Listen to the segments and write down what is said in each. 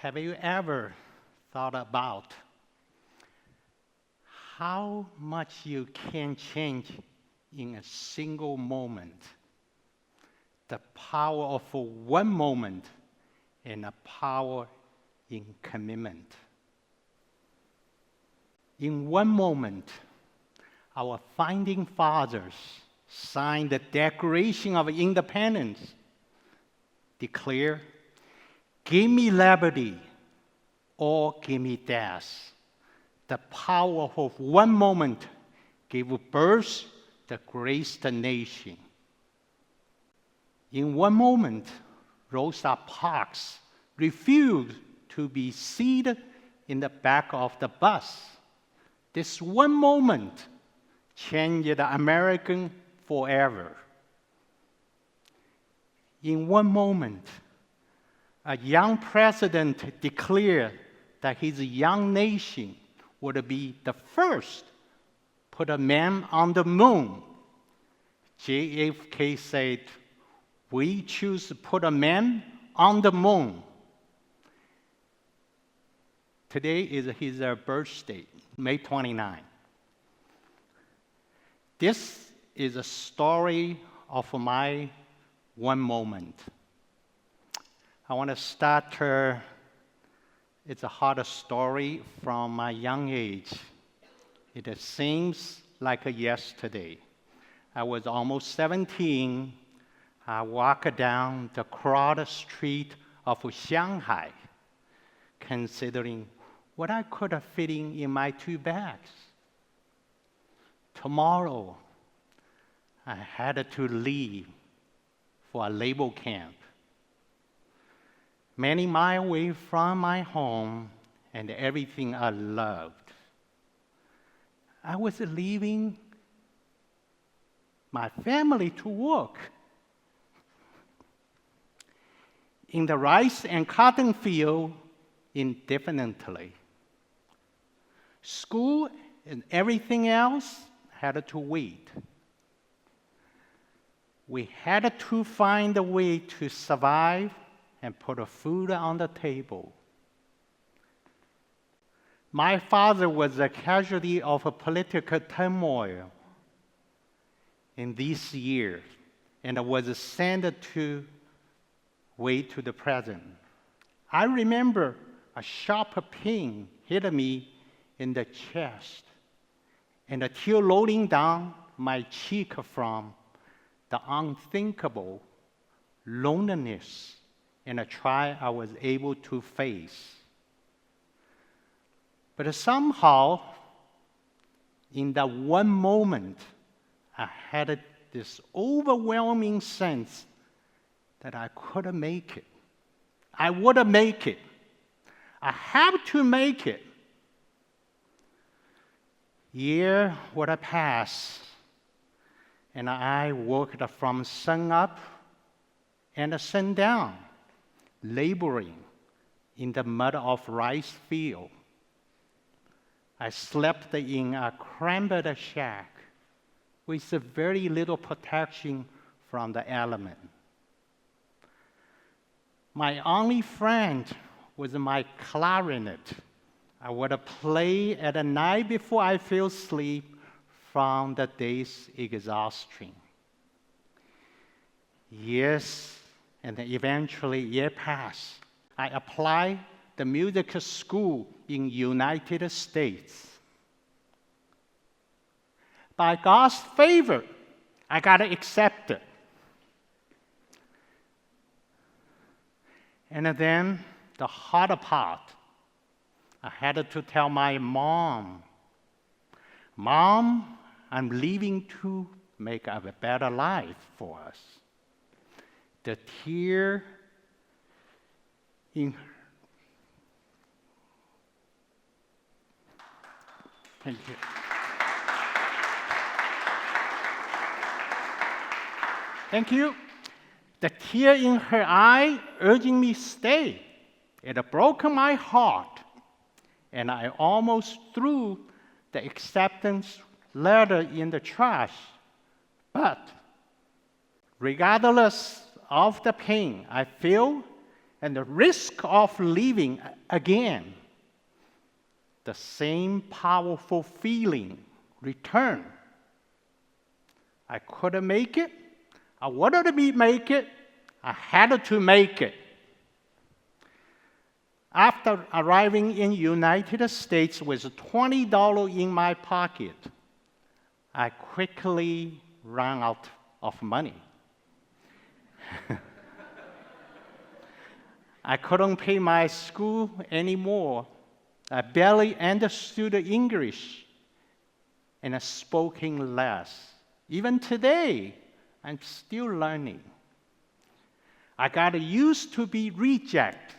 Have you ever thought about how much you can change in a single moment? The power of one moment and the power in commitment. In one moment, our founding fathers signed the Declaration of Independence, declare, "Give me liberty or give me death." The power of one moment gave birth to the greatest nation. In one moment, Rosa Parks refused to be seated in the back of the bus. This one moment changed America forever. In one moment, a young president declared that his young nation would be the first to put a man on the moon. JFK said, "We choose to put a man on the moon." Today is his birthday, May 29. This is a story of my one moment. I want to start, it's a hard story from my young age. It seems like yesterday. I was almost 17. I walked down the crowded street of Shanghai, considering what I could have fit in my 2 bags. Tomorrow, I had to leave for a labor camp, many miles away from my home and everything I loved. I was leaving my family to work in the rice and cotton field indefinitely. School and everything else had to wait. We had to find a way to survive and put food on the table. My father was a casualty of a political turmoil in these years and was sent to wait to the present. I remember a sharp pain hit me in the chest and a tear rolling down my cheek from the unthinkable loneliness and a trial I was able to face. But somehow, in that one moment, I had this overwhelming sense that I could make it. I would make it. I have to make it. Year would pass, and I worked from sun up and sun down, laboring in the mud of rice field. I slept in a cramped shack with very little protection from the element. My only friend was my clarinet. I would play at night before I fell asleep from the day's exhaustion. Years and eventually year passed. I applied the music school in United States. By God's favor, I got accepted. And then the harder part, I had to tell my mom, "Mom, I'm leaving to make a better life for us." The tear in her. Thank you. Thank you. The tear in her eye urging me stay. It broke my heart, and I almost threw the acceptance letter in the trash. But regardless of the pain I feel and the risk of leaving again, the same powerful feeling returned. I couldn't make it. I wanted to make it. I had to make it. After arriving in the United States with $20 in my pocket, I quickly ran out of money. I couldn't pay my school anymore. I barely understood English, and I spoke less. Even today, I'm still learning. I got used to be rejected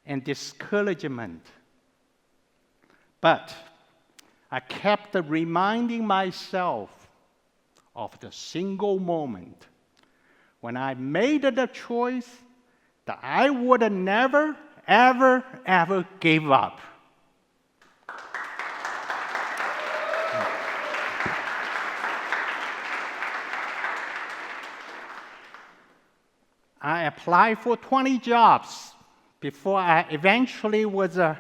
and discouragement. But I kept reminding myself of the single moment when I made the choice that I would never, ever, ever give up. I applied for 20 jobs before I eventually was a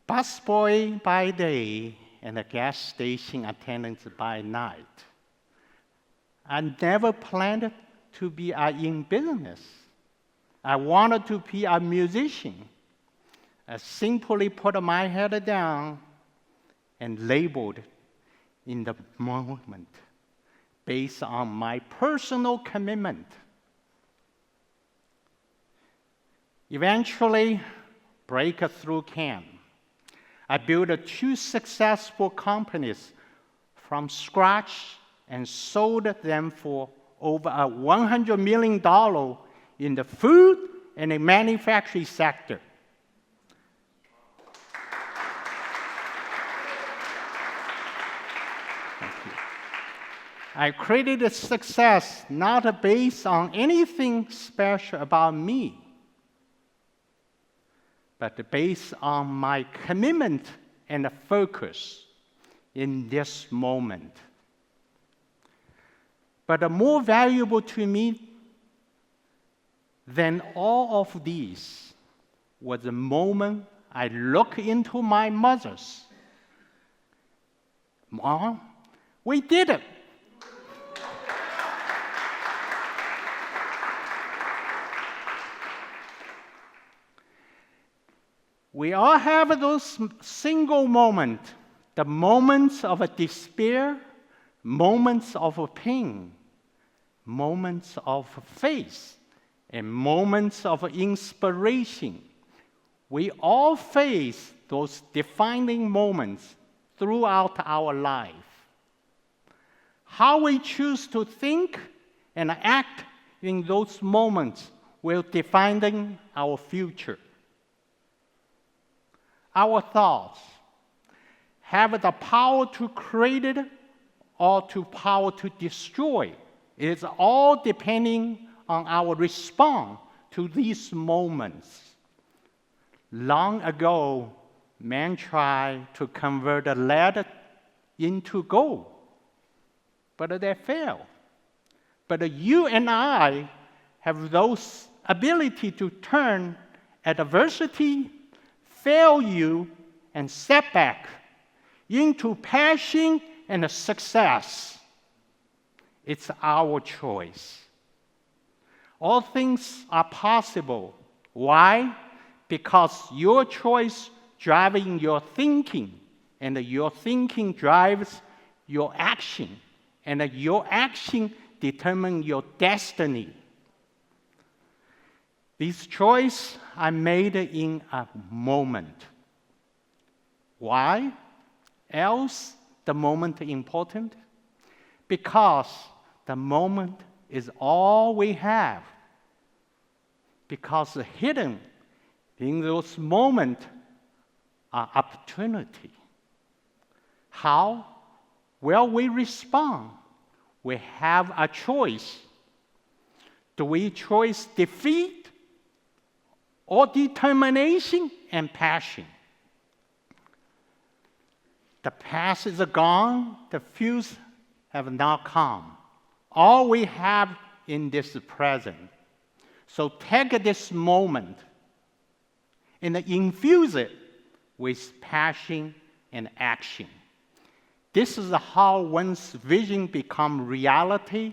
busboy by day and a gas station attendant by night. I never planned to be in business. I wanted to be a musician. I simply put my head down and labeled in the moment based on my personal commitment. Eventually, breakthrough came. I built 2 successful companies from scratch and sold them for over $100 million in the food and the manufacturing sector. I created success not based on anything special about me, but based on my commitment and focus in this moment. But more valuable to me than all of these was the moment I looked into my mother's. Mom, we did it. We all have those single moments, the moments of despair, moments of pain, moments of faith, and moments of inspiration. We all face those defining moments throughout our life. How we choose to think and act in those moments will define our future. Our thoughts have the power to create it or to power to destroy. It is all depending on our response to these moments. Long ago, man tried to convert lead into gold, but they failed. But you and I have those ability to turn adversity, failure, and setback into passion and success. It's our choice. All things are possible. Why? Because your choice drives your thinking, and your thinking drives your action, and your action determines your destiny. These choices are made in a moment. Why else the moment important? Because the moment is all we have. Because hidden in those moments are opportunity. How will we respond? We have a choice. Do we choose defeat or determination and passion? The past is gone, the future have now come. All we have in this present. So take this moment and infuse it with passion and action. This is how one's vision becomes reality.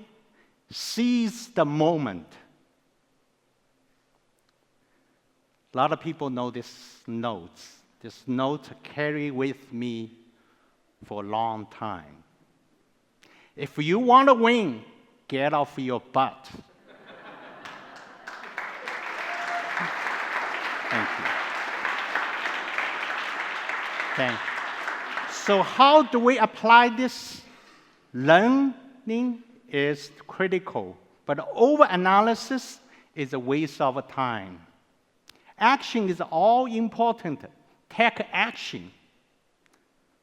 Seize the moment. A lot of people know this note. This note carry with me for a long time. If you want to win, get off your butt. Thank you. Thank you. So how do we apply this? Learning is critical, but overanalysis is a waste of time. Action is all important. Take action.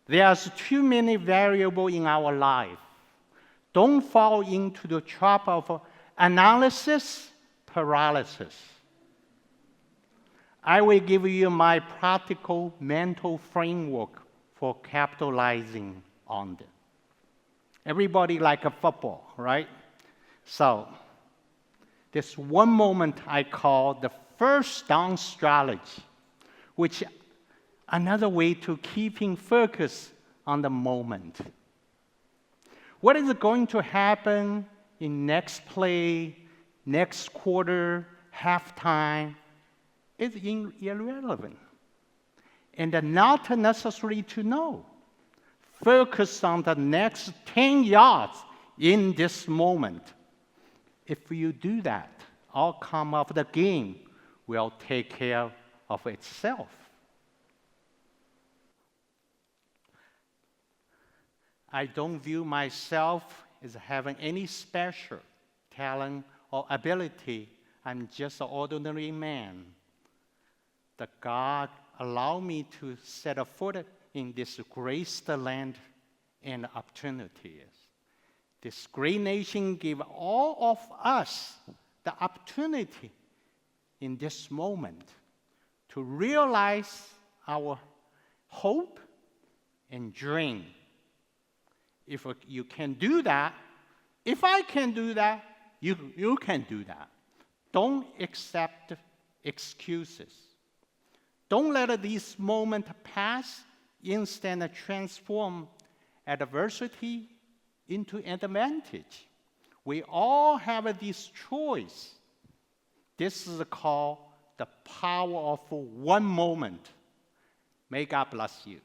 There's too many variables in our life. Don't fall into the trap of analysis paralysis. I will give you my practical mental framework for capitalizing on it. Everybody like a football, right? So, this one moment I call the first down strategy, which another way to keeping focus on the moment. What is going to happen in next play, next quarter, halftime, is irrelevant. And not necessary to know. Focus on the next 10 yards in this moment. If you do that, outcome of the game will take care of itself. I don't view myself as having any special talent or ability. I'm just an ordinary man. That God allowed me to set a foot in this graced land and opportunities. This great nation gave all of us the opportunity in this moment to realize our hope and dream. If you can do that, if I can do that, you can do that. Don't accept excuses. Don't let this moment pass. Instead, transform adversity into advantage. We all have this choice. This is called the power of one moment. May God bless you.